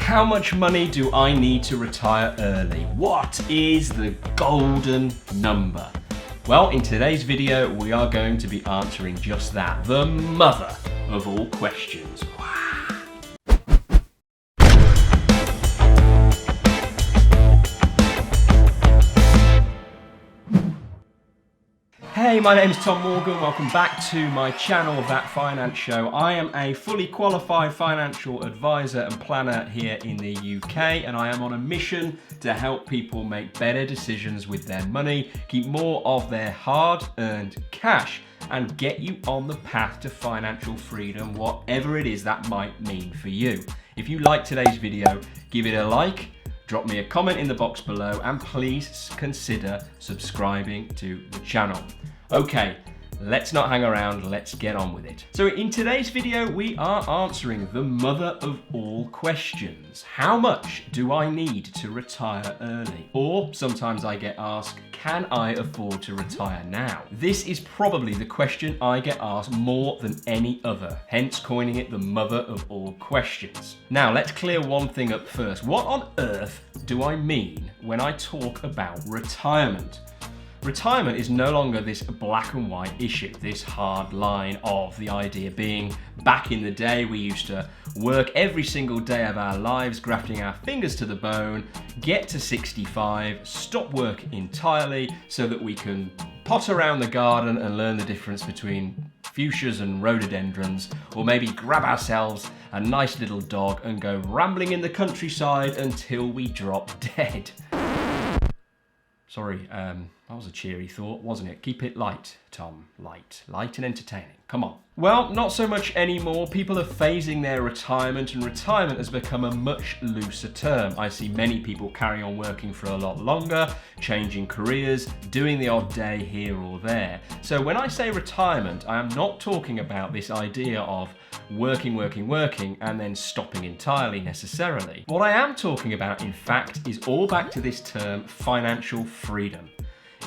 How much money do I need to retire early? What is the golden number? Well, in today's video, we are going to be answering just that, the mother of all questions. Hey, my name's Tom Morgan. Welcome back to my channel, That Finance Show. I am a fully qualified financial advisor and planner here in the UK, and I am on a mission to help people make better decisions with their money, keep more of their hard-earned cash, and get you on the path to financial freedom, whatever it is that might mean for you. If you like today's video, give it a like, drop me a comment in the box below, and please consider subscribing to the channel. Okay, let's not hang around, let's get on with it. So in today's video, we are answering the mother of all questions. How much do I need to retire early? Or sometimes I get asked, can I afford to retire now? This is probably the question I get asked more than any other, hence coining it the mother of all questions. Now, let's clear one thing up first. What on earth do I mean when I talk about retirement? Retirement is no longer this black and white issue, this hard line of the idea being back in the day we used to work every single day of our lives, grafting our fingers to the bone, get to 65, stop work entirely so that we can potter around the garden and learn the difference between fuchsias and rhododendrons, or maybe grab ourselves a nice little dog and go rambling in the countryside until we drop dead. Sorry, that was a cheery thought, wasn't it? Keep it light, Tom. Light and entertaining. Come on. Well, not so much anymore. People are phasing their retirement, and retirement has become a much looser term. I see many people carry on working for a lot longer, changing careers, doing the odd day here or there. So when I say retirement, I am not talking about this idea of working, and then stopping entirely necessarily. What I am talking about, in fact, is all back to this term, financial freedom.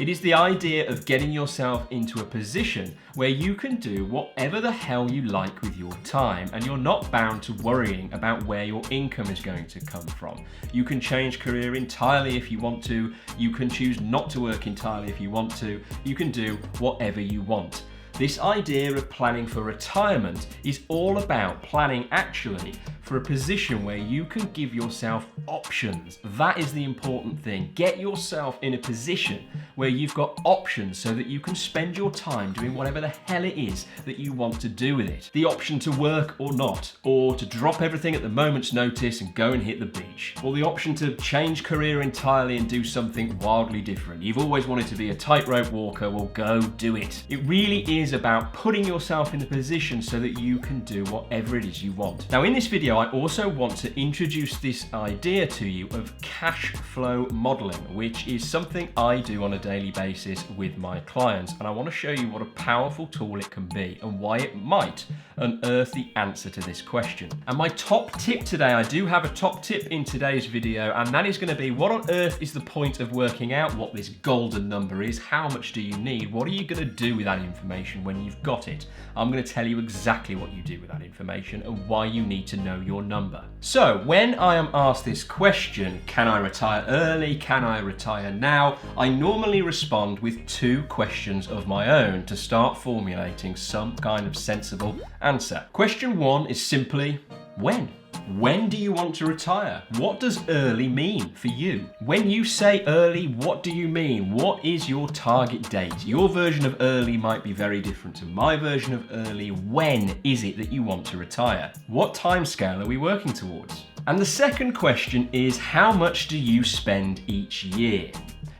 It is the idea of getting yourself into a position where you can do whatever the hell you like with your time, and you're not bound to worrying about where your income is going to come from. You can change career entirely if you want to. You can choose not to work entirely if you want to. You can do whatever you want. This idea of planning for retirement is all about planning actually for a position where you can give yourself options. That is the important thing. Get yourself in a position where you've got options so that you can spend your time doing whatever the hell it is that you want to do with it. The option to work or not, or to drop everything at the moment's notice and go and hit the beach, or the option to change career entirely and do something wildly different. You've always wanted to be a tightrope walker, well, go do it. It really is about putting yourself in a position so that you can do whatever it is you want. Now, in this video, I also want to introduce this idea to you of cash flow modeling, which is something I do on a daily basis with my clients. And I want to show you what a powerful tool it can be and why it might unearth the answer to this question. And my top tip today, I do have a top tip in today's video, and that is going to be what on earth is the point of working out what this golden number is? How much do you need? What are you going to do with that information when you've got it? I'm going to tell you exactly what you do with that information and why you need to know your number. So when I am asked this question, can I retire early? Can I retire now? I normally respond with two questions of my own to start formulating some kind of sensible answer. Question one is simply, when? When do you want to retire? What does early mean for you? When you say early, what do you mean? What is your target date? Your version of early might be very different to my version of early. When is it that you want to retire? What timescale are we working towards? And the second question is, how much do you spend each year?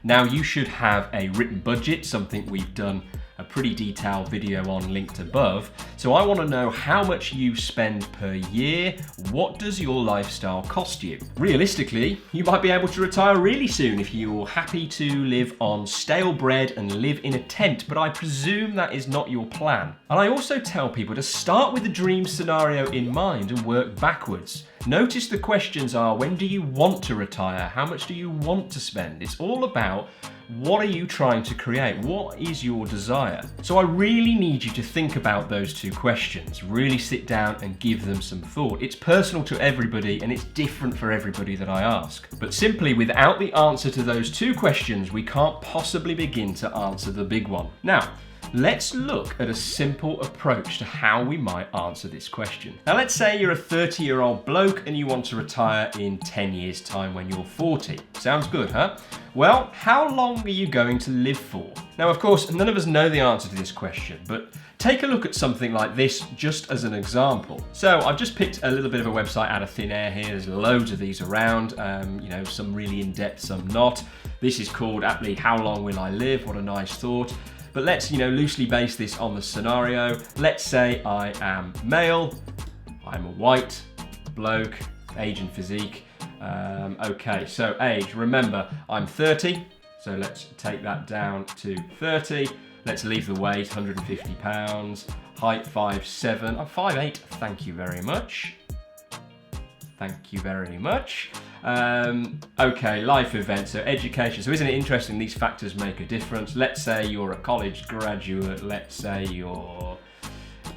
Now, you should have a written budget, something we've done a pretty detailed video on linked above. So I want to know how much you spend per year. What does your lifestyle cost you? Realistically, you might be able to retire really soon if you're happy to live on stale bread and live in a tent, but I presume that is not your plan. And I also tell people to start with the dream scenario in mind and work backwards. Notice the questions are, when do you want to retire? How much do you want to spend? It's all about, what are you trying to create? What is your desire? So I really need you to think about those two questions. Really sit down and give them some thought. It's personal to everybody and it's different for everybody that I ask. But simply without the answer to those two questions, we can't possibly begin to answer the big one. Now, let's look at a simple approach to how we might answer this question. Now let's say you're a 30-year-old bloke and you want to retire in 10 years' time when you're 40. Sounds good, huh? Well, how long are you going to live for? Now, of course, none of us know the answer to this question, but take a look at something like this just as an example. So I've just picked a little bit of a website out of thin air here. There's loads of these around, some really in-depth, some not. This is called aptly, How Long Will I Live? What a nice thought. But let's, loosely base this on the scenario. Let's say I am male, I'm a white bloke, age and physique. Okay, so age, remember, I'm 30, so let's take that down to 30. Let's leave the weight, 150 pounds. Height, 5'7". I'm 5'8", thank you very much. Thank you very much. Okay, life events, so education. So isn't it interesting, these factors make a difference. Let's say you're a college graduate, let's say you're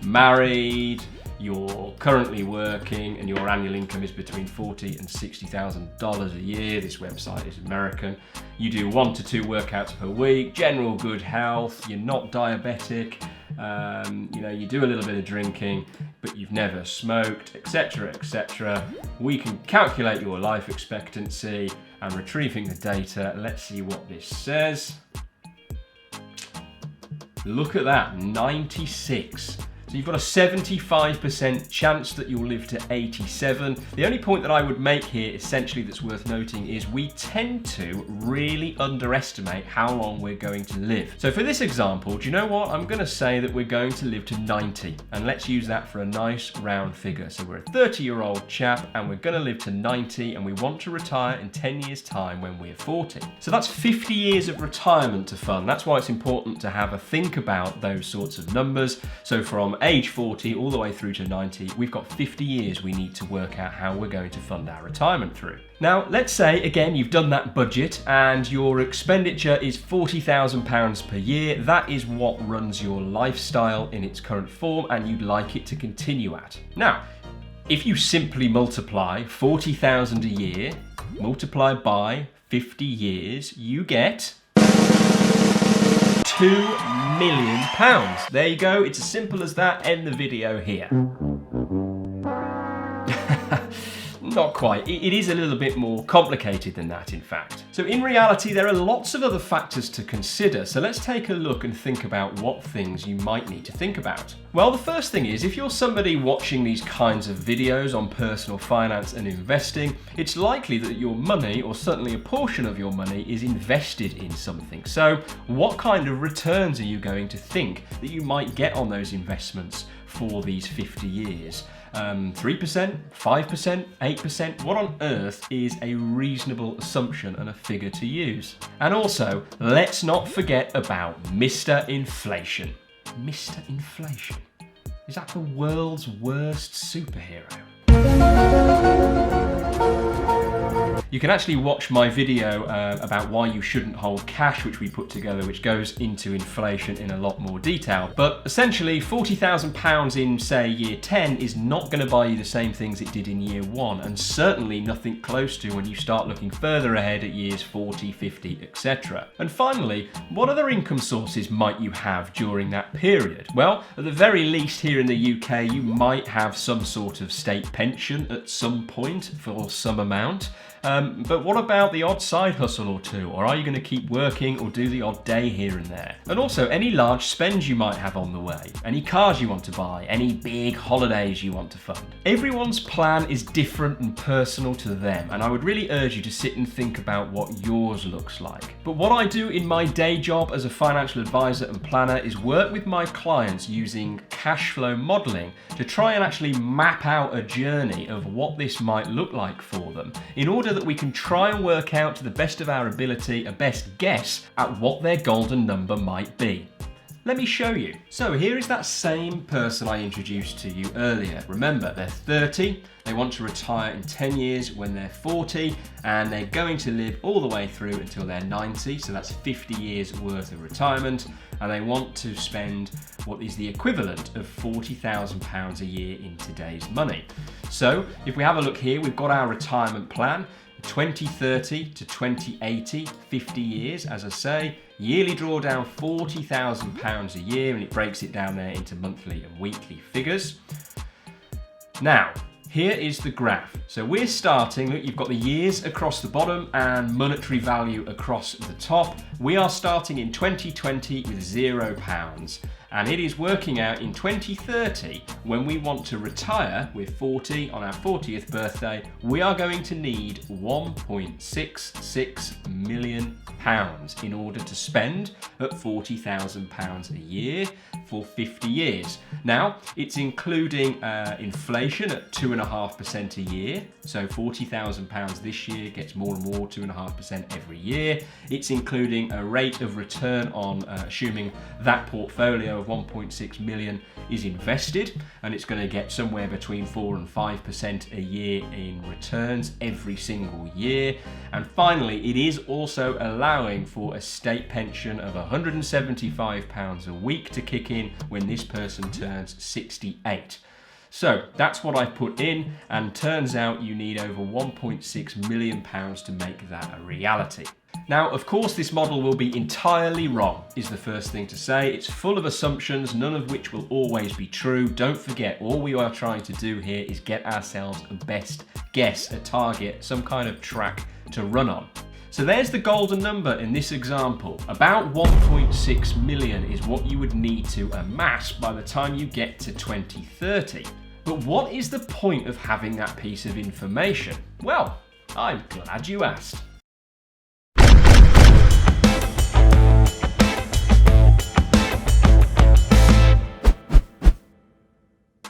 married, you're currently working and your annual income is between $40,000 and $60,000 a year. This website is American. You do 1 to 2 workouts per week, general good health, you're not diabetic, you do a little bit of drinking, but you've never smoked, etc., etc. We can calculate your life expectancy and retrieving the data. Let's see what this says. Look at that, 96. So you've got a 75% chance that you'll live to 87. The only point that I would make here, essentially, that's worth noting is we tend to really underestimate how long we're going to live. So for this example, do you know what? I'm going to say that we're going to live to 90, and let's use that for a nice round figure. So we're a 30-year-old chap and we're going to live to 90 and we want to retire in 10 years' time when we're 40. So that's 50 years of retirement to fund. That's why it's important to have a think about those sorts of numbers. So from age 40 all the way through to 90, we've got 50 years we need to work out how we're going to fund our retirement through. Now, let's say, again, you've done that budget and your expenditure is £40,000 per year. That is what runs your lifestyle in its current form and you'd like it to continue at. Now, if you simply multiply 40,000 a year, multiplied by 50 years, you get £2 million. There you go, it's as simple as that. End the video here. Not quite. It is a little bit more complicated than that, in fact. So in reality, there are lots of other factors to consider. So let's take a look and think about what things you might need to think about. Well, the first thing is, if you're somebody watching these kinds of videos on personal finance and investing, it's likely that your money, or certainly a portion of your money, is invested in something. So what kind of returns are you going to think that you might get on those investments for these 50 years? 3%, 5%, 8%? What on earth is a reasonable assumption and a figure to use? And also, let's not forget about Mr. Inflation. Mr. Inflation? Is that the world's worst superhero? You can actually watch my video about why you shouldn't hold cash, which we put together, which goes into inflation in a lot more detail. But essentially, £40,000 in, say, year 10 is not going to buy you the same things it did in year 1, and certainly nothing close to when you start looking further ahead at years 40, 50, etc. And finally, what other income sources might you have during that period? Well, at the very least here in the UK, you might have some sort of state pension at some point for some amount. But what about the odd side hustle or two? Or are you going to keep working or do the odd day here and there? And also, any large spends you might have on the way, any cars you want to buy, any big holidays you want to fund. Everyone's plan is different and personal to them, and I would really urge you to sit and think about what yours looks like. But what I do in my day job as a financial advisor and planner is work with my clients using Cashflow Modelling to try and actually map out a journey of what this might look like for them, in order that we can try and work out to the best of our ability a best guess at what their golden number might be. Let me show you. So here is that same person I introduced to you earlier. Remember, they're 30, they want to retire in 10 years when they're 40, and they're going to live all the way through until they're 90, so that's 50 years worth of retirement, and they want to spend what is the equivalent of £40,000 a year in today's money. So if we have a look here, we've got our retirement plan. 2030 to 2080, 50 years, as I say, yearly drawdown £40,000 a year, and it breaks it down there into monthly and weekly figures. Now, here is the graph. So we're starting, look, you've got the years across the bottom and monetary value across the top. We are starting in 2020 with £0. And it is working out in 2030, when we want to retire, we're 40 on our 40th birthday, we are going to need £1.66 million in order to spend at £40,000 a year for 50 years. Now, it's including inflation at 2.5% a year. So £40,000 this year gets more and more, 2.5% every year. It's including a rate of return on, assuming that portfolio of 1.6 million is invested, and it's going to get somewhere between 4 and 5% a year in returns every single year. And finally, it is also allowing for a state pension of £175 a week to kick in when this person turns 68. So that's what I put in, and turns out you need over £1.6 million to make that a reality. Now, of course, this model will be entirely wrong, is the first thing to say. It's full of assumptions, none of which will always be true. Don't forget, all we are trying to do here is get ourselves a best guess, a target, some kind of track to run on. So there's the golden number in this example. About 1.6 million is what you would need to amass by the time you get to 2030. But what is the point of having that piece of information? Well, I'm glad you asked.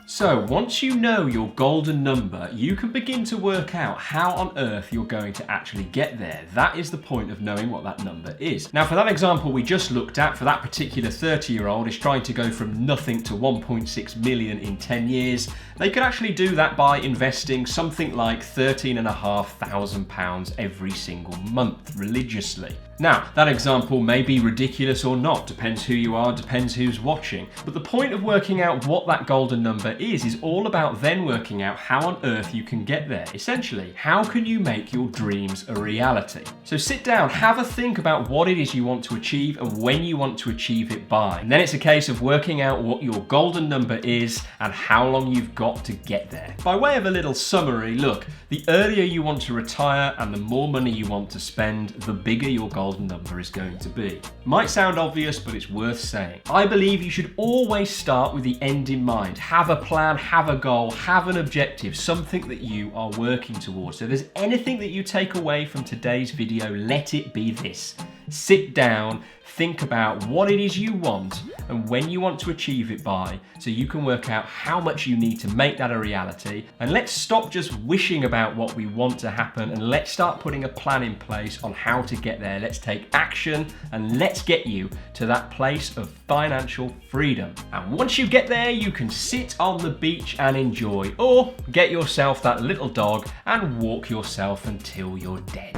So once you know your golden number, you can begin to work out how on earth you're going to actually get there. That is the point of knowing what that number is. Now, for that example we just looked at, for that particular 30-year-old is trying to go from nothing to 1.6 million in 10 years. They could actually do that by investing something like £13,500 every single month religiously. Now, that example may be ridiculous or not, depends who you are, depends who's watching. But the point of working out what that golden number is all about then working out how on earth you can get there. Essentially, how can you make your dreams a reality? So sit down, have a think about what it is you want to achieve and when you want to achieve it by. And then it's a case of working out what your golden number is and how long you've got to get there. By way of a little summary, look, the earlier you want to retire and the more money you want to spend, the bigger your golden number is going to be. Might sound obvious, but it's worth saying. I believe you should always start with the end in mind. Have a plan, have a goal, have an objective, something that you are working towards. So if there's anything that you take away from today's video, let it be this. Sit down, think about what it is you want and when you want to achieve it by, so you can work out how much you need to make that a reality. And let's stop just wishing about what we want to happen, and let's start putting a plan in place on how to get there. Let's take action and let's get you to that place of financial freedom. And once you get there, you can sit on the beach and enjoy, or get yourself that little dog and walk yourself until you're dead.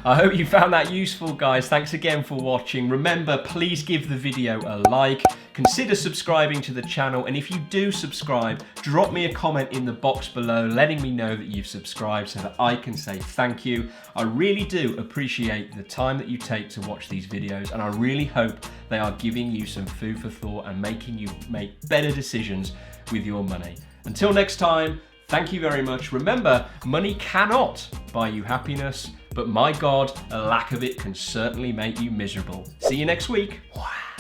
I hope you found that useful, guys. Thanks again for watching. Remember, please give the video a like, consider subscribing to the channel, and if you do subscribe, drop me a comment in the box below letting me know that you've subscribed so that I can say thank you. I really do appreciate the time that you take to watch these videos, and I really hope they are giving you some food for thought and making you make better decisions with your money. Until next time, thank you very much. Remember, money cannot buy you happiness, but my God, a lack of it can certainly make you miserable. See you next week. Wow.